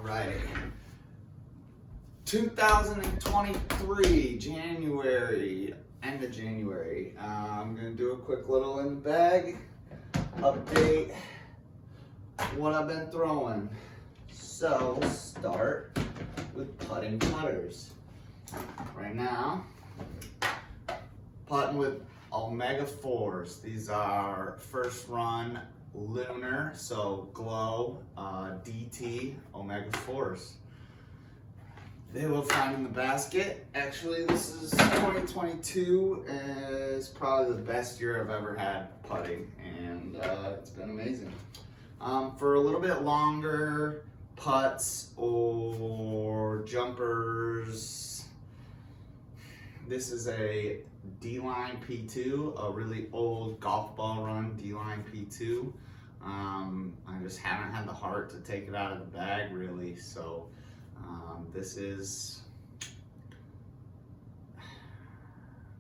Alrighty. 2023, January, end of January. I'm going to do a quick little in the bag update what I've been throwing. So, start with putting putters. Right now, putting with Omega 4s. These are first run lunar, so glow DT Omega 4s. They will find in the basket. Actually, this is 2022 is probably the best year I've ever had putting, and it's been amazing. For a little bit longer putts or jumpers, this is a D-Line P2, a really old golf ball run D-Line P2. I just haven't had the heart to take it out of the bag really, so this is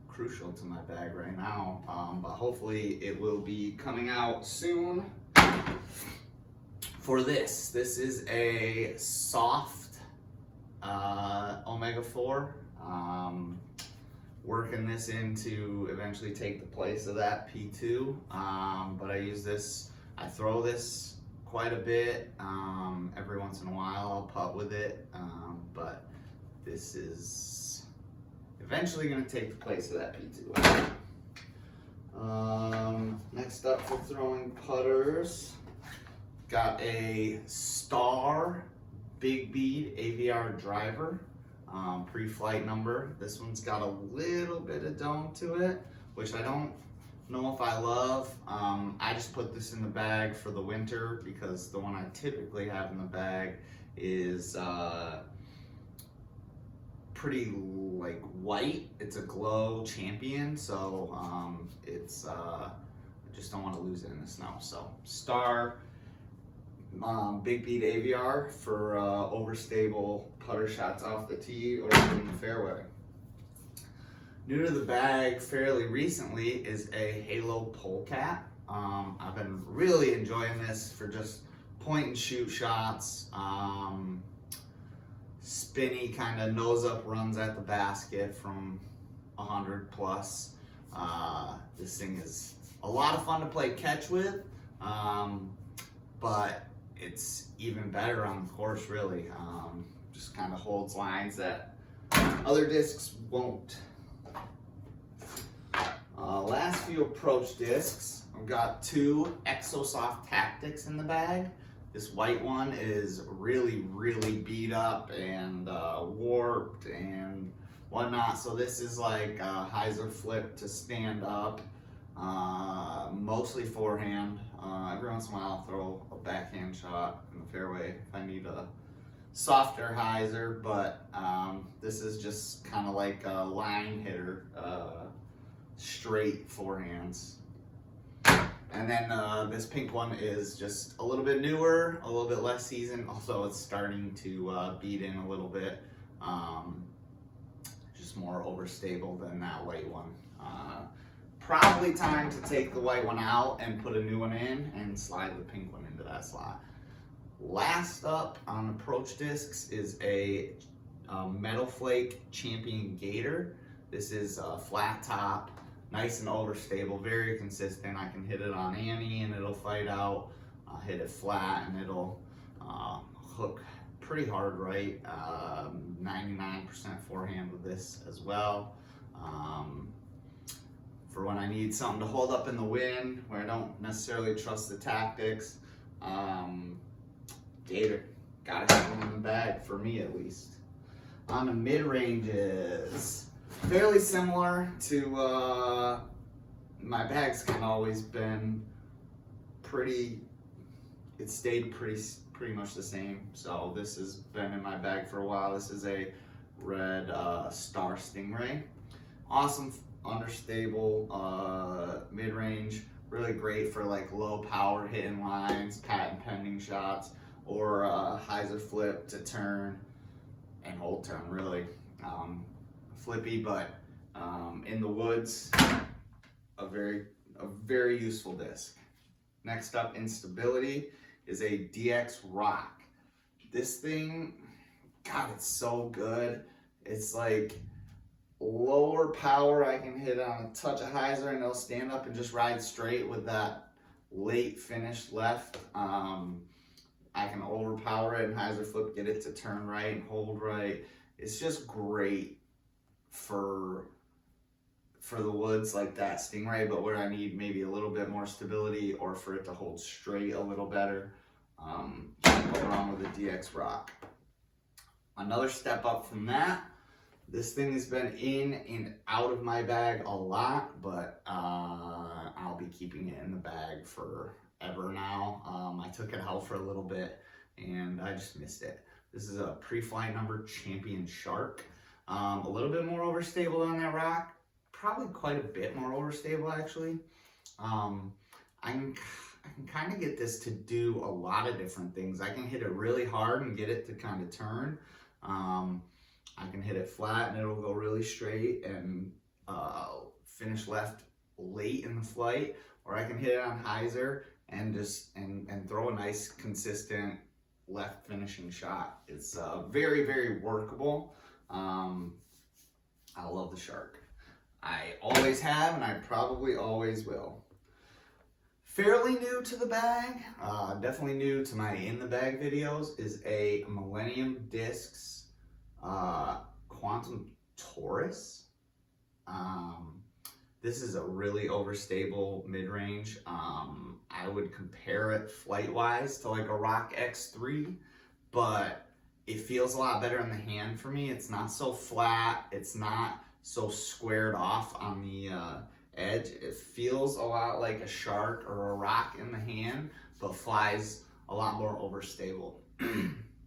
crucial to my bag right now, but hopefully it will be coming out soon. For this is a soft Omega 4. Working this in to eventually take the place of that P2, but I throw this quite a bit. Every once in a while I'll putt with it, but this is eventually going to take the place of that P2. Next up for throwing putters, got a Star Big Bead AVR driver. Pre-flight number. This one's got a little bit of dome to it, which I don't know if I love. I just put this in the bag for the winter because the one I typically have in the bag is pretty like white. It's a glow champion, so I just don't want to lose it in the snow. So Star Big Bead AVR for overstable putter shots off the tee or in the fairway. New to the bag fairly recently is a Halo Polecat. I've been really enjoying this for just point and shoot shots, spinny kind of nose up runs at the basket from 100 plus. This thing is a lot of fun to play catch with, but it's even better on the course really. Just kind of holds lines that other discs won't. Last few approach discs, I've got two Exosoft Tactics in the bag. This white one is really beat up and warped and whatnot. So this is like a hyzer flip to stand up, mostly forehand. Every once in a while I'll throw a backhand shot in the fairway if I need a softer hyzer, but this is just kind of like a line hitter, straight forehands. And then this pink one is just a little bit newer, a little bit less seasoned, although it's starting to beat in a little bit. Just more overstable than that white one. Probably time to take the white one out and put a new one in and slide the pink one into that slot. Last up on approach discs is a Metal Flake Champion Gator. This is a flat top, nice and overstable, very consistent. I can hit it on Annie and it'll fight out. I'll hit it flat and it'll hook pretty hard right. 99% forehand with this as well. For when I need something to hold up in the wind, where I don't necessarily trust the tactics, Gator, gotta have one in the bag, for me at least. On the mid-ranges, fairly similar to my bag's kind of always been it stayed pretty much the same. So this has been in my bag for a while. This is a red Star Stingray. Awesome, understable mid-range, really great for like low power hitting lines, patent pending shots, or hyzer flip to turn and hold turn really. Flippy, but in the woods, a very useful disc. Next up in stability is a DX Rock. This thing, God, it's so good. It's like lower power. I can hit on a touch of hyzer and it'll stand up and just ride straight with that late finish left. I can overpower it and hyzer flip, get it to turn right and hold right. It's just great for the woods like that Stingray, but where I need maybe a little bit more stability or for it to hold straight a little better. Can't go wrong with the DX Rock. Another step up from that, this thing has been in and out of my bag a lot, but I'll be keeping it in the bag forever now. I took it out for a little bit and I just missed it. This is a pre-flight number Champion Shark. A little bit more overstable on that rock, probably quite a bit more overstable actually. I can kind of get this to do a lot of different things. I can hit it really hard and get it to kind of turn. I can hit it flat and it'll go really straight and finish left late in the flight, or I can hit it on hyzer and just and throw a nice consistent left finishing shot. It's very, very workable. I love the Shark. I always have and I probably always will. Fairly new to the bag, definitely new to my in the bag videos, is a Millennium Discs Quantum Taurus. This is a really overstable mid-range. I would compare it flight-wise to like a Rock X3, but it feels a lot better in the hand for me. It's not so flat. It's not so squared off on the edge. It feels a lot like a Shark or a Rock in the hand, but flies a lot more overstable.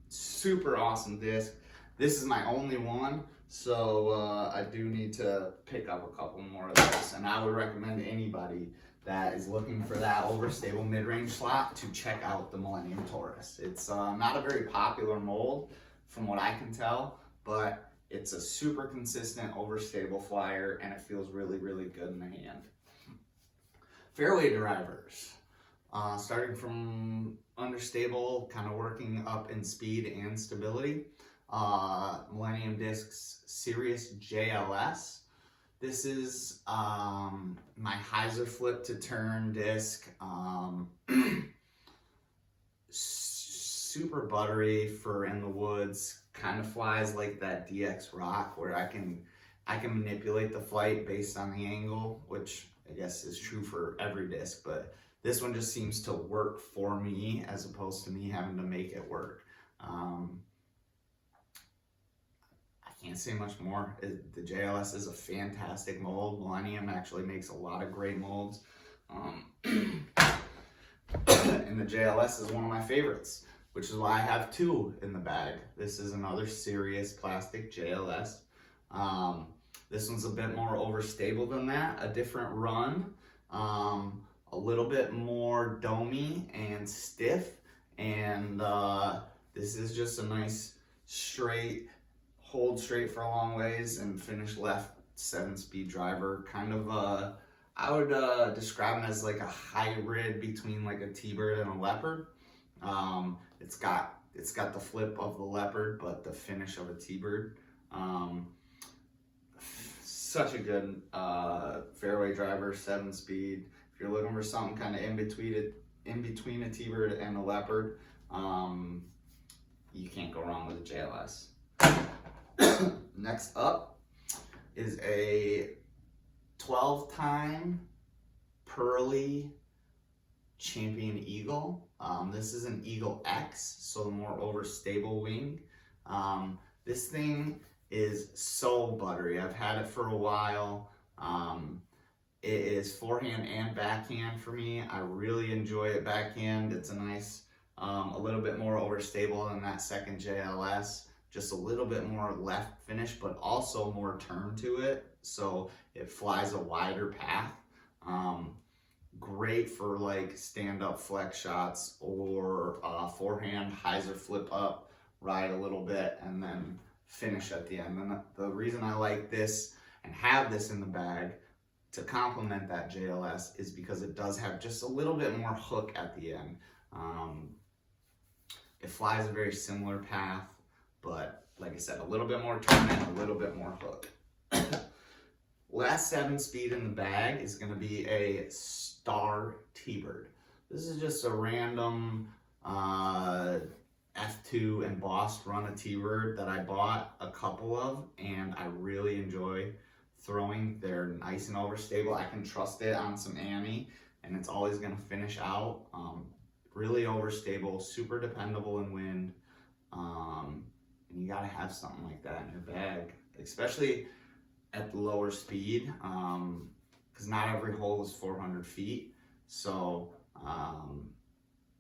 Super awesome disc. This is my only one, so I do need to pick up a couple more of those. And I would recommend anybody that is looking for that overstable mid-range slot to check out the Millennium Taurus. It's not a very popular mold from what I can tell, but it's a super consistent overstable flyer and it feels really, really good in the hand. Fairway drivers. Starting from understable, kind of working up in speed and stability. Millennium Discs Sirius JLS. This is my hyzer flip to turn disc. Super buttery for in the woods. Kind of flies like that DX Rock, where I can manipulate the flight based on the angle, which I guess is true for every disc, but this one just seems to work for me as opposed to me having to make it work. Can't say much more. The JLS is a fantastic mold. Millennium actually makes a lot of great molds. And the JLS is one of my favorites, which is why I have two in the bag. This is another Sirius plastic JLS. This one's a bit more overstable than that, a different run, a little bit more domey and stiff, and this is just a nice straight, hold straight for a long ways and finish left 7-speed driver. Kind of I would describe it as like a hybrid between like a T-Bird and a Leopard. It's got the flip of the Leopard, but the finish of a T-Bird. Such a good fairway driver, 7-speed. If you're looking for something kind of in between a T-Bird and a Leopard, you can't go wrong with a JLS. Next up is a 12-time Pearly Champion Eagle. This is an Eagle X, so the more overstable wing. This thing is so buttery. I've had it for a while. It is forehand and backhand for me. I really enjoy it backhand. It's a nice, a little bit more overstable than that second JLS. Just a little bit more left finish, but also more turn to it, so it flies a wider path. Great for like stand-up flex shots or forehand hyzer flip up, ride a little bit, and then finish at the end. And the reason I like this and have this in the bag to complement that JLS is because it does have just a little bit more hook at the end. It flies a very similar path, but like I said, a little bit more turn and a little bit more hook. Last 7-speed in the bag is going to be a Star T-Bird. This is just a random F2 embossed run of T-Bird that I bought a couple of, and I really enjoy throwing. They're nice and overstable. I can trust it on some Annie, and it's always going to finish out. Really overstable, super dependable in wind, and you got to have something like that in your bag, especially at the lower speed, because not every hole is 400 feet. So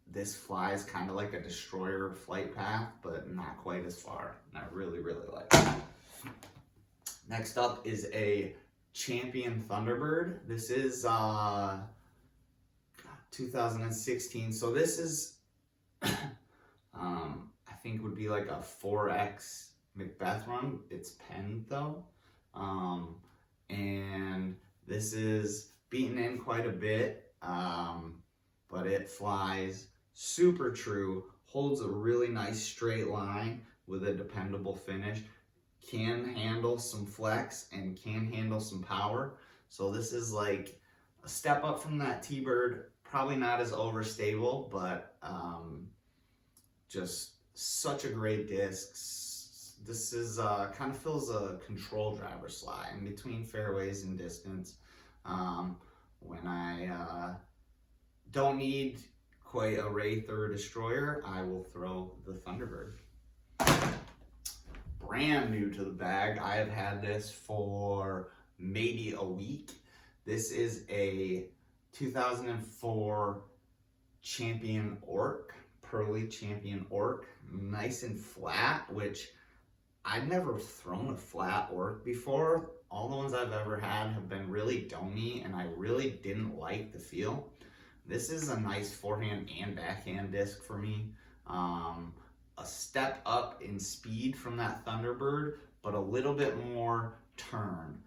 this flies kind of like a destroyer flight path, but not quite as far. And I really, really like it. Next up is a Champion Thunderbird. This is 2016. So this is, I think would be like a 4X Macbeth run. It's penned though. And this is beaten in quite a bit, but it flies super true, holds a really nice straight line with a dependable finish, can handle some flex and can handle some power. So this is like a step up from that T-Bird, probably not as overstable, but just such a great disc. This is kind of fills a control driver slot in between fairways and distance. When I don't need quite a Wraith or a Destroyer, I will throw the Thunderbird. Brand new to the bag. I have had this for maybe a week. This is a 2004 Champion Orc, Pearly Champion Orc, nice and flat, which I've never thrown a flat Orc before. All the ones I've ever had have been really domey, and I really didn't like the feel. This is a nice forehand and backhand disc for me. A step up in speed from that Thunderbird, but a little bit more turn.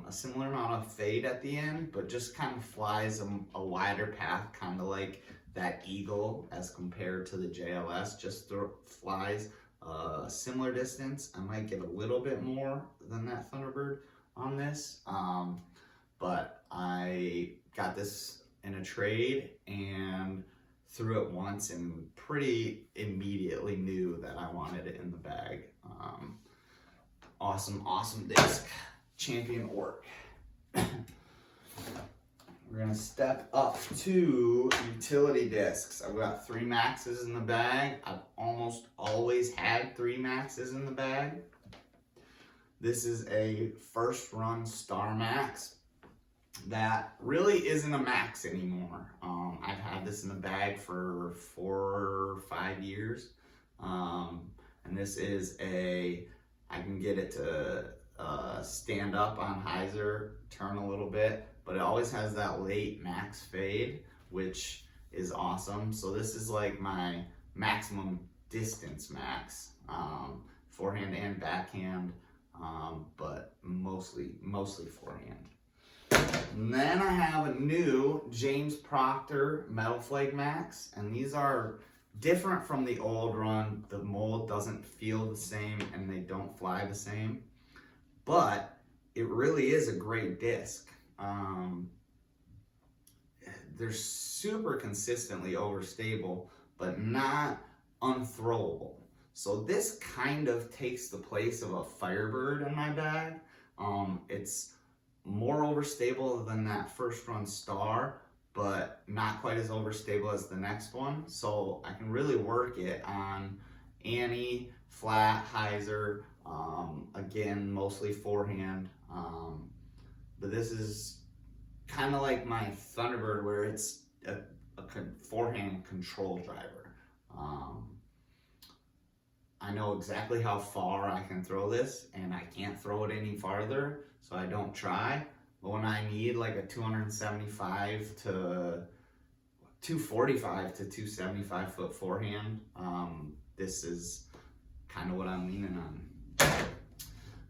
A similar amount of fade at the end, but just kind of flies a wider path, kind of like that Eagle as compared to the JLS. Just flies a similar distance. I might get a little bit more than that Thunderbird on this, but I got this in a trade and threw it once and pretty immediately knew that I wanted it in the bag. Awesome disc. Champion Orc. We're gonna step up to utility discs. I've got 3 Maxes in the bag. I've almost always had 3 Maxes in the bag. This is a first run Star Max that really isn't a Max anymore. I've had this in the bag for 4 or 5 years. And this is I can get it to stand up on hyzer, turn a little bit, but it always has that late max fade, which is awesome. So this is like my maximum distance max, forehand and backhand, but mostly forehand. And then I have a new James Proctor Metal Flake Max, and these are different from the old run. The mold doesn't feel the same and they don't fly the same, but it really is a great disc. They're super consistently overstable, but not unthrowable. So this kind of takes the place of a Firebird in my bag. It's more overstable than that first run Star, but not quite as overstable as the next one. So I can really work it on Annie, flat, hyzer, again, mostly forehand. But this is kind of like my Thunderbird, where it's a forehand control driver. I know exactly how far I can throw this, and I can't throw it any farther, so I don't try. But when I need like a 275 to 245 to 275 foot forehand, this is kind of what I'm leaning on.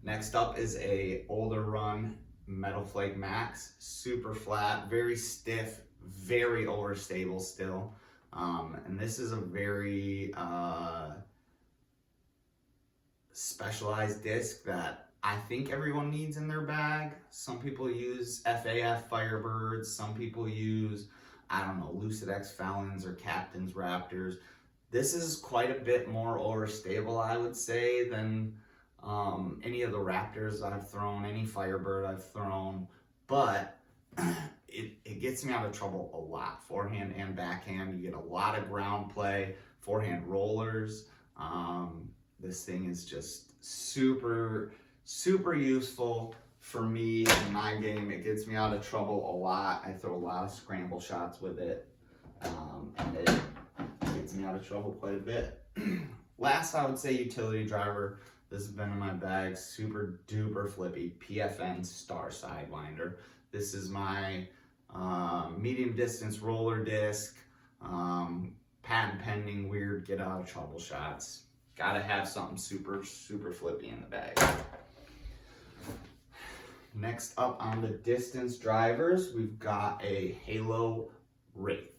Next up is a older run Metal Flake Max, super flat, very stiff, very overstable still. And this is a very specialized disc that I think everyone needs in their bag. Some people use FAF Firebirds, some people use, I don't know, Lucid X Felons or Captain's Raptors. This is quite a bit more overstable, I would say, than any of the Raptors I've thrown, any Firebird I've thrown, but it gets me out of trouble a lot, forehand and backhand. You get a lot of ground play, forehand rollers. This thing is just super useful for me in my game. It gets me out of trouble a lot. I throw a lot of scramble shots with it, and it gets me out of trouble quite a bit. Last, I would say utility driver. This has been in my bag, super duper flippy, PFN Star Sidewinder. This is my medium distance roller disc, patent pending, weird, get out of trouble shots. Gotta have something super flippy in the bag. Next up on the distance drivers, we've got a Halo Wraith.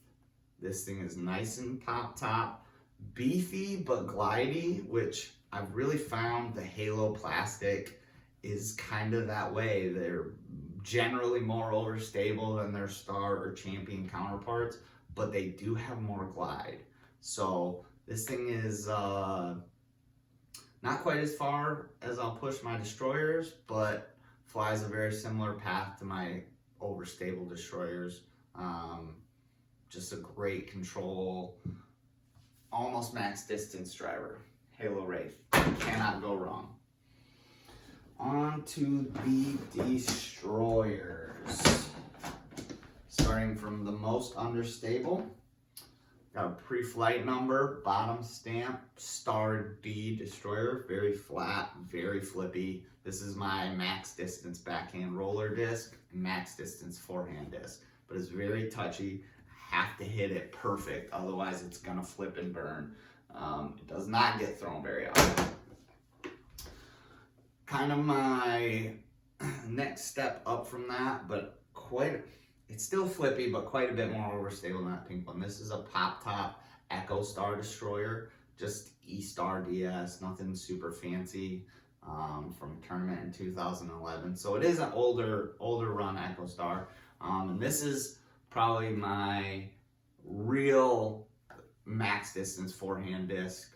This thing is nice and top, beefy but glidey, which I've really found the Halo plastic is kind of that way. They're generally more overstable than their Star or Champion counterparts, but they do have more glide. So this thing is not quite as far as I'll push my destroyers, but flies a very similar path to my overstable destroyers. Just a great control, almost max distance driver. Halo Wraith, cannot go wrong. On to the destroyers. Starting from the most understable, got a pre-flight number, bottom stamp, Star D destroyer, very flat, very flippy. This is my max distance backhand roller disc, max distance forehand disc, but it's very touchy. Have to hit it perfect, otherwise it's gonna flip and burn. It does not get thrown very often. Kind of my next step up from that, but it's still flippy, but quite a bit more overstable than that pink one. This is a Pop Top Echo Star destroyer, just E-Star DS, nothing super fancy, from a tournament in 2011. So it is an older run Echo Star, and this is probably my real max distance forehand disc,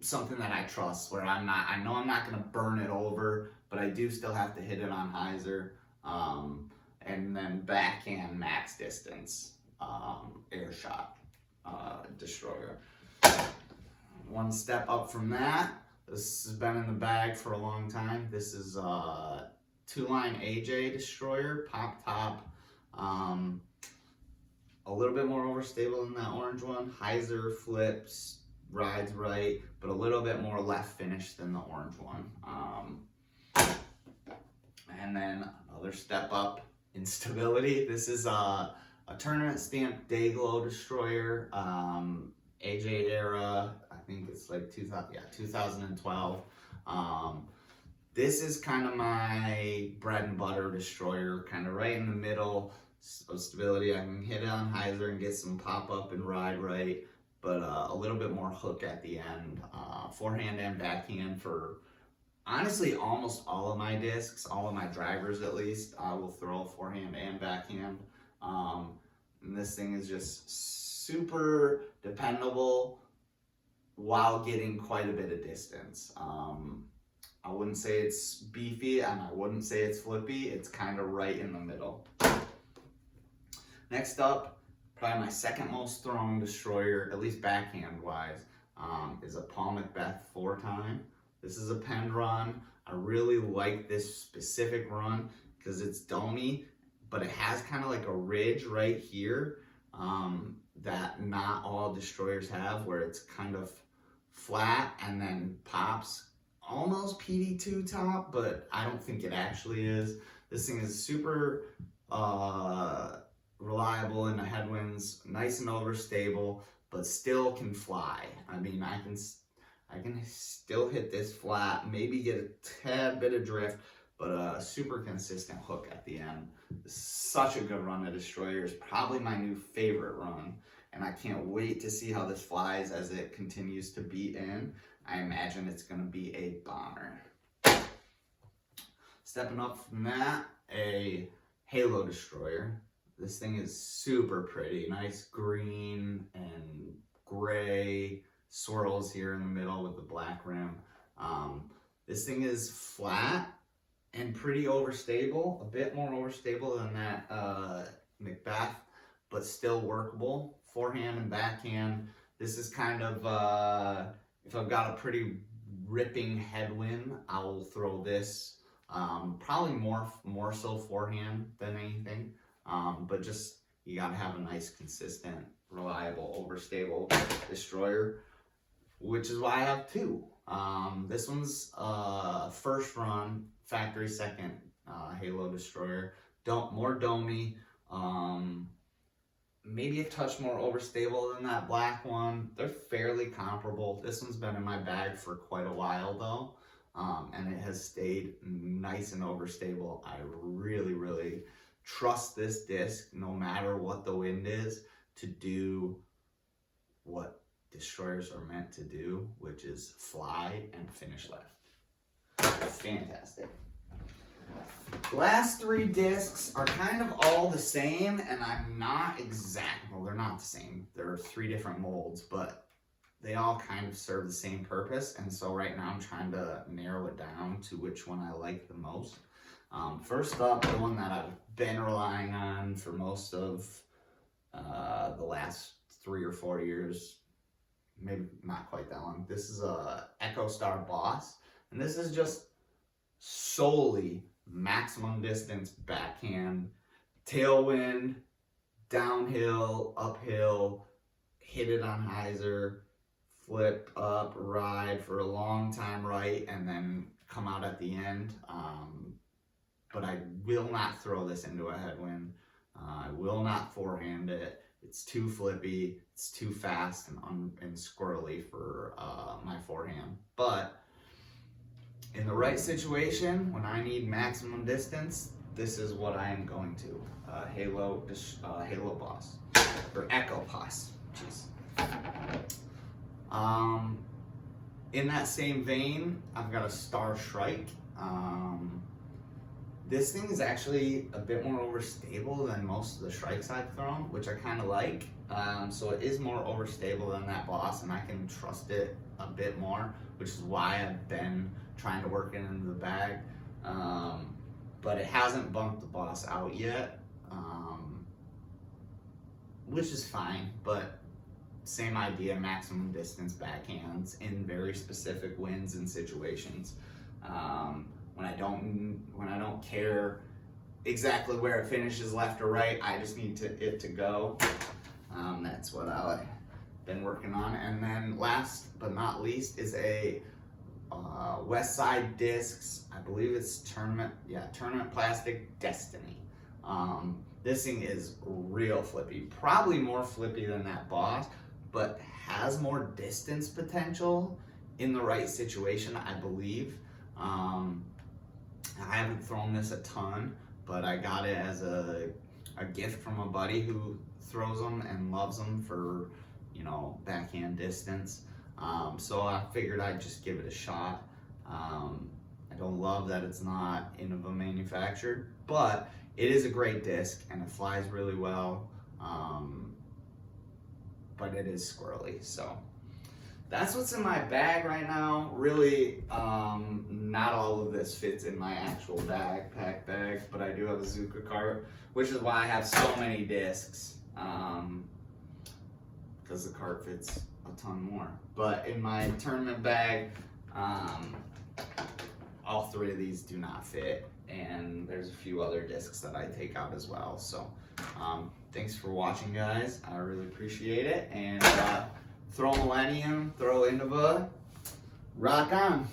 something that I trust, where I know I'm not going to burn it over, but I do still have to hit it on hyzer, and then backhand max distance air shot destroyer. One step up from that, this has been in the bag for a long time. This is a two-line AJ destroyer, Pop Top. A little bit more overstable than that orange one. Hyzer flips, rides right, but a little bit more left finish than the orange one. And then another step up in stability. This is a tournament stamp Dayglow destroyer, AJ era. I think it's like 2012. This is kind of my bread and butter destroyer, kind of right in the middle of stability. I can hit it on hyzer and get some pop up and ride right, but a little bit more hook at the end. Forehand and backhand for honestly almost all of my discs, all of my drivers at least. I will throw forehand and backhand. And this thing is just super dependable while getting quite a bit of distance. I wouldn't say it's beefy and I wouldn't say it's flippy. It's kind of right in the middle. Next up, probably my second most thrown destroyer, at least backhand wise, is a Paul McBeth 4-time. This is a pen run. I really like this specific run because it's domey, but it has kind of like a ridge right here that not all destroyers have, where it's kind of flat and then pops. Almost PD2 top, but I don't think it actually is. This thing is super reliable in the headwinds, nice and overstable, but still can fly. I mean, I can still hit this flat, maybe get a tad bit of drift, but a super consistent hook at the end. Such a good run of destroyers, probably my new favorite run. and I can't wait to see how this flies as it continues to beat in. I imagine it's going to be a bomber. Stepping up from that, a Halo Destroyer. This thing is super pretty, nice green and gray swirls here in the middle with the black rim. This thing is flat and pretty overstable, a bit more overstable than that Macbeth, but still workable. Forehand and backhand. This is kind of, if I've got a pretty ripping headwind, I will throw this. Probably more so forehand than anything, but just you gotta have a nice, consistent, reliable, overstable destroyer, which is why I have two. This one's first run, factory second Halo Destroyer. More domey, maybe a touch more overstable than that black one. They're fairly comparable. This one's been in my bag for quite a while though, and it has stayed nice and overstable. I really, really trust this disc, no matter what the wind is, to do what destroyers are meant to do, which is fly and finish left. Fantastic. The last three discs are kind of all the same, and I'm not well, they're not the same. There are three different molds, but they all kind of serve the same purpose, and so right now I'm trying to narrow it down to which one I like the most. First up, the one that I've been relying on for most of the last 3 or 4 years, maybe not quite that long. This is a EchoStar Boss, and this is just solely maximum distance backhand, tailwind, downhill, uphill, hit it on hyzer, flip up, ride for a long time right, and then come out at the end. But I will not throw this into a headwind. I will not forehand it. It's too flippy, it's too fast and squirrely for my forehand. But in the right situation, when I need maximum distance, this is what I am going to. Halo Boss, or Echo Boss, jeez. In that same vein, I've got a Star Shrike. This thing is actually a bit more overstable than most of the Shrikes I've thrown, which I kind of like. So it is more overstable than that Boss, and I can trust it a bit more, which is why I've been trying to work it into the bag. But it hasn't bumped the Boss out yet, which is fine, but same idea, maximum distance backhands in very specific winds and situations. When I don't care exactly where it finishes, left or right, I just need it to go. That's what I've been working on. And then last but not least is a Westside Discs, I believe it's Tournament Plastic Destiny. This thing is real flippy, probably more flippy than that Boss, but has more distance potential in the right situation, I believe. I haven't thrown this a ton, but I got it as a gift from a buddy who throws them and loves them for, backhand distance. So I figured I'd just give it a shot. I don't love that it's not Innova manufactured, but it is a great disc and it flies really well. But it is squirrely, so that's what's in my bag right now. Really, not all of this fits in my actual backpack bag, but I do have a Zuka cart, which is why I have so many discs, because the cart fits a ton more. But in my tournament bag, all three of these do not fit, and there's a few other discs that I take out as well. So thanks for watching, guys. I really appreciate it, and throw Millennium, throw Innova, rock on.